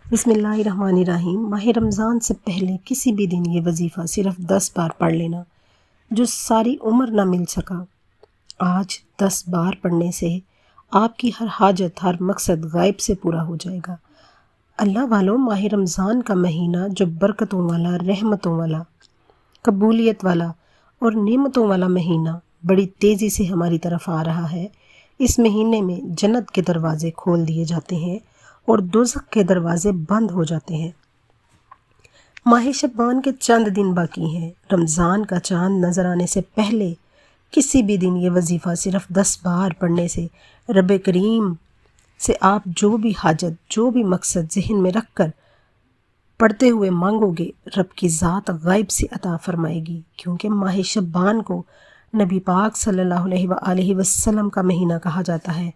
بسم اللہ الرحمن الرحیم۔ ماہ رمضان سے پہلے کسی بھی دن یہ وظیفہ صرف 10 بار پڑھ لینا جو ساری عمر نہ مل سکا۔ آج 10 بار پڑھنے سے آپ کی ہر حاجت، ہر مقصد غائب سے پورا ہو جائے گا۔ اللہ والوں، ماہ رمضان کا مہینہ جو برکتوں والا، رحمتوں والا، قبولیت والا اور نعمتوں والا مہینہ بڑی تیزی سے ہماری طرف آ رہا ہے۔ اس مہینے میں جنت کے دروازے کھول دیے جاتے ہیں اور دوزخ کے دروازے بند ہو جاتے ہیں۔ ماہ شعبان کے چند دن باقی ہیں۔ رمضان کا چاند نظر آنے سے پہلے کسی بھی دن یہ وظیفہ صرف 10 بار پڑھنے سے رب کریم سے آپ جو بھی حاجت، جو بھی مقصد ذہن میں رکھ کر پڑھتے ہوئے مانگو گے، رب کی ذات غائب سے عطا فرمائے گی، کیونکہ ماہ شعبان کو نبی پاک صلی اللہ علیہ وآلہ وسلم کا مہینہ کہا جاتا ہے،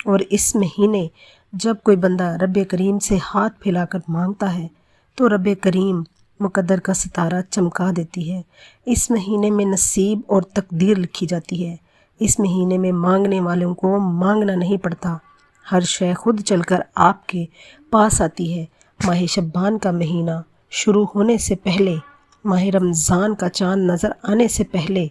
اور اس مہینے جب کوئی بندہ رب کریم سے ہاتھ پھیلا کر مانگتا ہے تو رب کریم مقدر کا ستارہ چمکا دیتی ہے۔ اس مہینے میں نصیب اور تقدیر لکھی جاتی ہے۔ اس مہینے میں مانگنے والوں کو مانگنا نہیں پڑتا، ہر شے خود چل کر آپ کے پاس آتی ہے۔ ماہ شعبان کا مہینہ شروع ہونے سے پہلے، ماہ رمضان کا چاند نظر آنے سے پہلے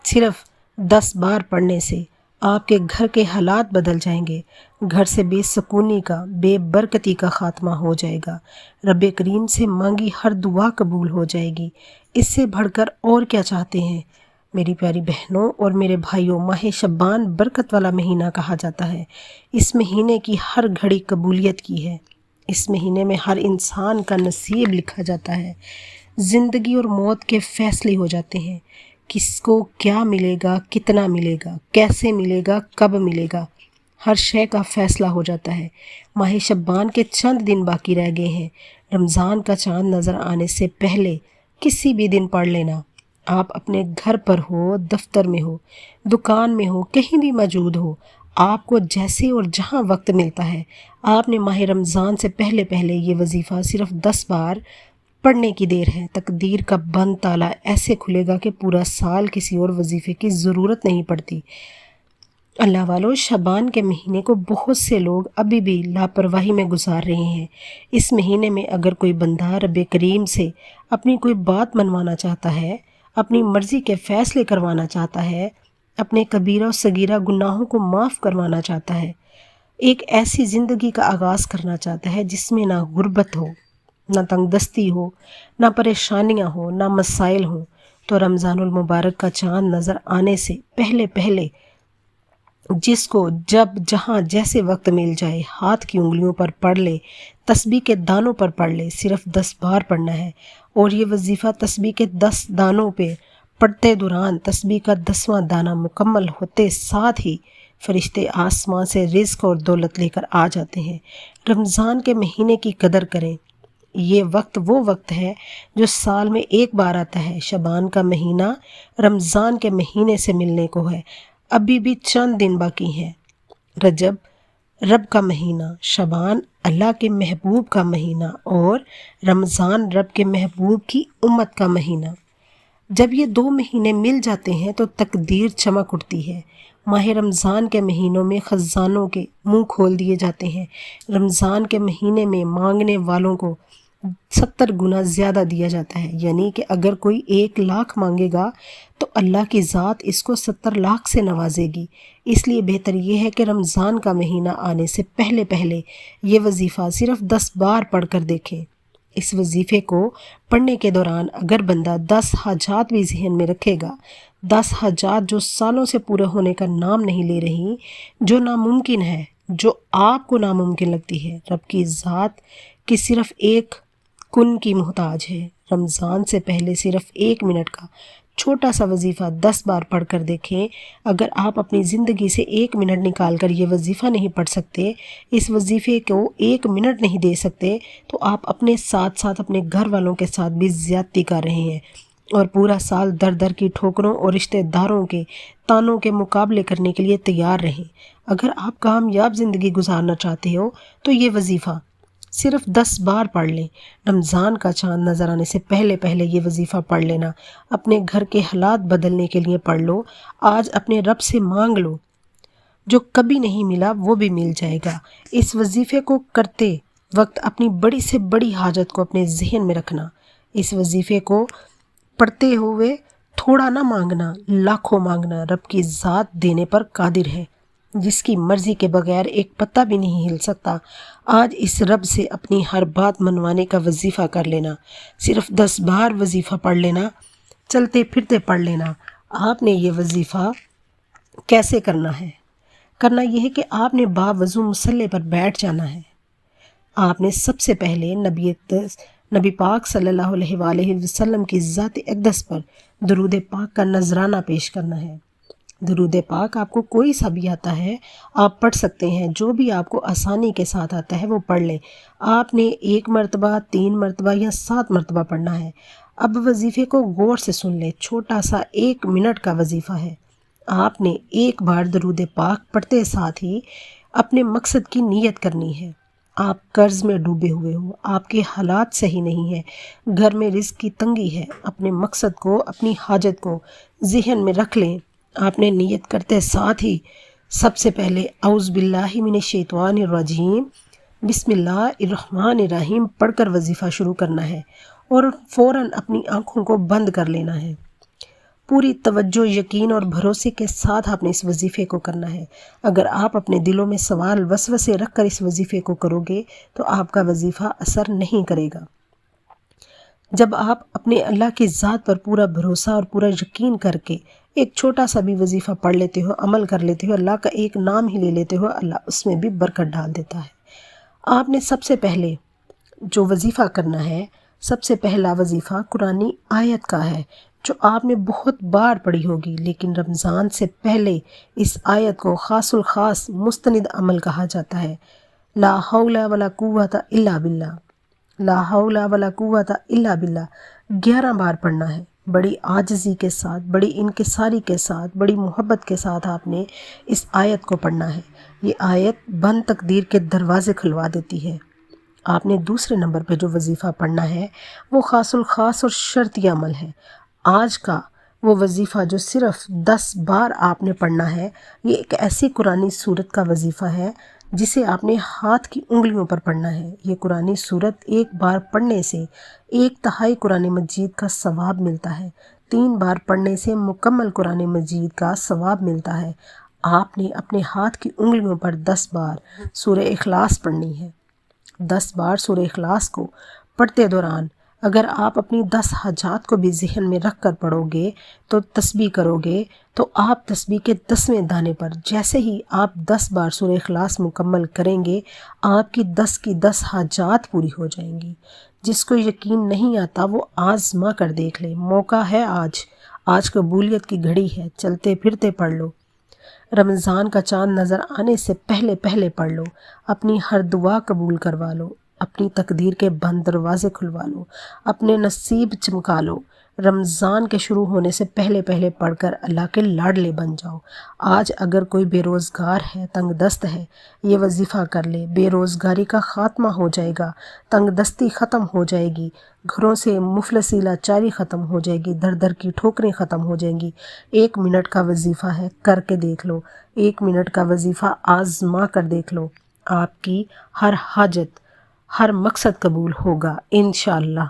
صرف 10 بار پڑھنے سے آپ کے گھر کے حالات بدل جائیں گے، گھر سے بے سکونی کا، بے برکتی کا خاتمہ ہو جائے گا، رب کریم سے مانگی ہر دعا قبول ہو جائے گی۔ اس سے بڑھ کر اور کیا چاہتے ہیں؟ میری پیاری بہنوں اور میرے بھائیوں، ماہ شعبان برکت والا مہینہ کہا جاتا ہے۔ اس مہینے کی ہر گھڑی قبولیت کی ہے۔ اس مہینے میں ہر انسان کا نصیب لکھا جاتا ہے۔ زندگی اور موت کے فیصلے ہو جاتے ہیں۔ کس کو کیا ملے گا، کتنا ملے گا، کیسے ملے گا، کب ملے گا، ہر شے کا فیصلہ ہو جاتا ہے۔ ماہ شعبان کے چند دن باقی رہ گئے ہیں۔ رمضان کا چاند نظر آنے سے پہلے کسی بھی دن پڑھ لینا۔ آپ اپنے گھر پر ہو، دفتر میں ہو، دکان میں ہو، کہیں بھی موجود ہو، آپ کو جیسے اور جہاں وقت ملتا ہے، آپ نے ماہ رمضان سے پہلے یہ وظیفہ صرف 10 بار پڑھنے کی دیر ہے۔ تقدیر کا بند تالا ایسے کھلے گا کہ پورا سال کسی اور وظیفے کی ضرورت نہیں پڑتی۔ اللہ والوں، شعبان کے مہینے کو بہت سے لوگ ابھی بھی لاپرواہی میں گزار رہے ہیں۔ اس مہینے میں اگر کوئی بندہ رب کریم سے اپنی کوئی بات منوانا چاہتا ہے، اپنی مرضی کے فیصلے کروانا چاہتا ہے، اپنے کبیرہ و صغیرہ گناہوں کو معاف کروانا چاہتا ہے، ایک ایسی زندگی کا آغاز کرنا چاہتا ہے جس میں نہ غربت ہو، نہ تنگ دستی ہو، نہ پریشانیاں ہوں، نہ مسائل ہوں، تو رمضان المبارک کا چاند نظر آنے سے پہلے جس کو جب جہاں جیسے وقت مل جائے ہاتھ کی انگلیوں پر پڑھ لے، تسبیح کے دانوں پر پڑھ لے۔ صرف 10 بار پڑھنا ہے، اور یہ وظیفہ تسبیح کے 10 دانوں پہ پڑھتے دوران تسبیح کا 10واں دانہ مکمل ہوتے ساتھ ہی فرشتے آسمان سے رزق اور دولت لے کر آ جاتے ہیں۔ رمضان کے مہینے کی قدر کریں۔ یہ وقت وہ وقت ہے جو سال میں ایک بار آتا ہے۔ شعبان کا مہینہ رمضان کے مہینے سے ملنے کو ہے۔ ابھی بھی چند دن باقی ہیں۔ رجب رب کا مہینہ، شعبان اللہ کے محبوب کا مہینہ، اور رمضان رب کے محبوب کی امت کا مہینہ۔ جب یہ 2 مہینے مل جاتے ہیں تو تقدیر چمک اٹھتی ہے۔ ماہ رمضان کے مہینوں میں خزانوں کے منہ کھول دیے جاتے ہیں۔ رمضان کے مہینے میں مانگنے والوں کو 70 گنا زیادہ دیا جاتا ہے، یعنی کہ اگر کوئی 1 لاکھ مانگے گا تو اللہ کی ذات اس کو 70 لاکھ سے نوازے گی۔ اس لیے بہتر یہ ہے کہ رمضان کا مہینہ آنے سے پہلے یہ وظیفہ صرف 10 بار پڑھ کر دیکھیں۔ اس وظیفے کو پڑھنے کے دوران اگر بندہ 10 حاجات بھی ذہن میں رکھے گا، 10 حاجات جو سالوں سے پورے ہونے کا نام نہیں لے رہی، جو ناممکن ہے، جو آپ کو ناممکن لگتی ہے، رب کی ذات کی صرف ایک کن کی محتاج ہے۔ رمضان سے پہلے صرف 1 منٹ کا چھوٹا سا وظیفہ 10 بار پڑھ کر دیکھیں۔ اگر آپ اپنی زندگی سے 1 منٹ نکال کر یہ وظیفہ نہیں پڑھ سکتے، اس وظیفے کو 1 منٹ نہیں دے سکتے، تو آپ اپنے ساتھ اپنے گھر والوں کے ساتھ بھی زیادتی کر رہے ہیں، اور پورا سال در کی ٹھوکروں اور رشتہ داروں کے تانوں کے مقابلے کرنے کے لیے تیار رہیں۔ اگر آپ کامیاب زندگی گزارنا چاہتے ہو تو یہ وظیفہ صرف 10 بار پڑھ لیں۔ رمضان کا چاند نظر آنے سے پہلے یہ وظیفہ پڑھ لینا۔ اپنے گھر کے حالات بدلنے کے لیے پڑھ لو۔ آج اپنے رب سے مانگ لو، جو کبھی نہیں ملا وہ بھی مل جائے گا۔ اس وظیفے کو کرتے وقت اپنی بڑی سے بڑی حاجت کو اپنے ذہن میں رکھنا۔ اس وظیفے کو پڑھتے ہوئے تھوڑا نہ مانگنا، لاکھوں مانگنا۔ رب کی ذات دینے پر قادر ہے، جس کی مرضی کے بغیر ایک پتا بھی نہیں ہل سکتا۔ آج اس رب سے اپنی ہر بات منوانے کا وظیفہ کر لینا۔ صرف 10 بار وظیفہ پڑھ لینا، چلتے پھرتے پڑھ لینا۔ آپ نے یہ وظیفہ کیسے کرنا ہے؟ کرنا یہ ہے کہ آپ نے باوضو مصلی پر بیٹھ جانا ہے۔ آپ نے سب سے پہلے نبی پاک صلی اللہ علیہ وآلہ وسلم کی ذات اقدس پر درود پاک کا نذرانہ پیش کرنا ہے۔ درود پاک آپ کو کوئی سا بھی آتا ہے، آپ پڑھ سکتے ہیں۔ جو بھی آپ کو آسانی کے ساتھ آتا ہے وہ پڑھ لیں۔ آپ نے 1 مرتبہ، 3 مرتبہ یا 7 مرتبہ پڑھنا ہے۔ اب وظیفے کو غور سے سن لیں، چھوٹا سا 1 منٹ کا وظیفہ ہے۔ آپ نے ایک بار درود پاک پڑھتے ساتھ ہی اپنے مقصد کی نیت کرنی ہے۔ آپ قرض میں ڈوبے ہوئے ہو، آپ کے حالات صحیح نہیں ہیں، گھر میں رزق کی تنگی ہے، اپنے مقصد کو، اپنی حاجت کو ذہن میں رکھ لیں۔ آپ نے نیت کرتے ساتھ ہی سب سے پہلے اعوذ باللہ من الشیطان الرجیم بسم اللہ الرحمن الرحیم پڑھ کر وظیفہ شروع کرنا ہے اور فوراً اپنی آنکھوں کو بند کر لینا ہے۔ پوری توجہ، یقین اور بھروسے کے ساتھ آپ نے اس وظیفے کو کرنا ہے۔ اگر آپ اپنے دلوں میں سوال وسوسے رکھ کر اس وظیفے کو کرو گے تو آپ کا وظیفہ اثر نہیں کرے گا۔ جب آپ اپنے اللہ کی ذات پر پورا بھروسہ اور پورا یقین کر کے ایک چھوٹا سا بھی وظیفہ پڑھ لیتے ہو، عمل کر لیتے ہو، اللہ کا ایک نام ہی لے لیتے ہو، اللہ اس میں بھی برکت ڈال دیتا ہے۔ آپ نے سب سے پہلے جو وظیفہ کرنا ہے، سب سے پہلا وظیفہ قرآنی آیت کا ہے جو آپ نے بہت بار پڑھی ہوگی، لیکن رمضان سے پہلے اس آیت کو خاص الخاص مستند عمل کہا جاتا ہے۔ لا حول ولا قوت الا باللہ، لا حول ولا قوت الا باللہ 11 بار پڑھنا ہے۔ بڑی عاجزی کے ساتھ، بڑی انکساری کے ساتھ، بڑی محبت کے ساتھ آپ نے اس آیت کو پڑھنا ہے۔ یہ آیت بند تقدیر کے دروازے کھلوا دیتی ہے۔ آپ نے دوسرے نمبر پہ جو وظیفہ پڑھنا ہے وہ خاص الخاص اور شرطی عمل ہے۔ آج کا وہ وظیفہ جو صرف 10 بار آپ نے پڑھنا ہے، یہ ایک ایسی قرآنی سورت کا وظیفہ ہے جسے آپ نے ہاتھ کی انگلیوں پر پڑھنا ہے۔ یہ قرآنی سورت ایک بار پڑھنے سے 1/3 قرآن مجید کا ثواب ملتا ہے، 3 بار پڑھنے سے مکمل قرآن مجید کا ثواب ملتا ہے۔ آپ نے اپنے ہاتھ کی انگلیوں پر 10 بار سورہ اخلاص پڑھنی ہے۔ 10 بار سورہ اخلاص کو پڑھتے دوران اگر آپ اپنی 10 حاجات کو بھی ذہن میں رکھ کر پڑھو گے تو تسبیح کرو گے تو آپ تسبیح کے 10ویں دانے پر جیسے ہی آپ 10 بار سورہ اخلاص مکمل کریں گے، آپ کی 10 کی 10 حاجات پوری ہو جائیں گی۔ جس کو یقین نہیں آتا وہ آزما کر دیکھ لے، موقع ہے آج قبولیت کی گھڑی ہے، چلتے پھرتے پڑھ لو۔ رمضان کا چاند نظر آنے سے پہلے پہلے پڑھ لو، اپنی ہر دعا قبول کروا لو، اپنی تقدیر کے بند دروازے کھلوا لو، اپنے نصیب چمکا لو۔ رمضان کے شروع ہونے سے پہلے پہلے پڑھ کر اللہ کے لاڈلے بن جاؤ۔ آج اگر کوئی بے روزگار ہے، تنگ دست ہے، یہ وظیفہ کر لے، بے روزگاری کا خاتمہ ہو جائے گا، تنگ دستی ختم ہو جائے گی، گھروں سے مفلسی لاچاری ختم ہو جائے گی، در در کی ٹھوکریں ختم ہو جائیں گی۔ 1 منٹ کا وظیفہ ہے، کر کے دیکھ لو۔ 1 منٹ کا وظیفہ آزما کر دیکھ لو، آپ کی ہر حاجت، ہر مقصد قبول ہوگا انشاءاللہ۔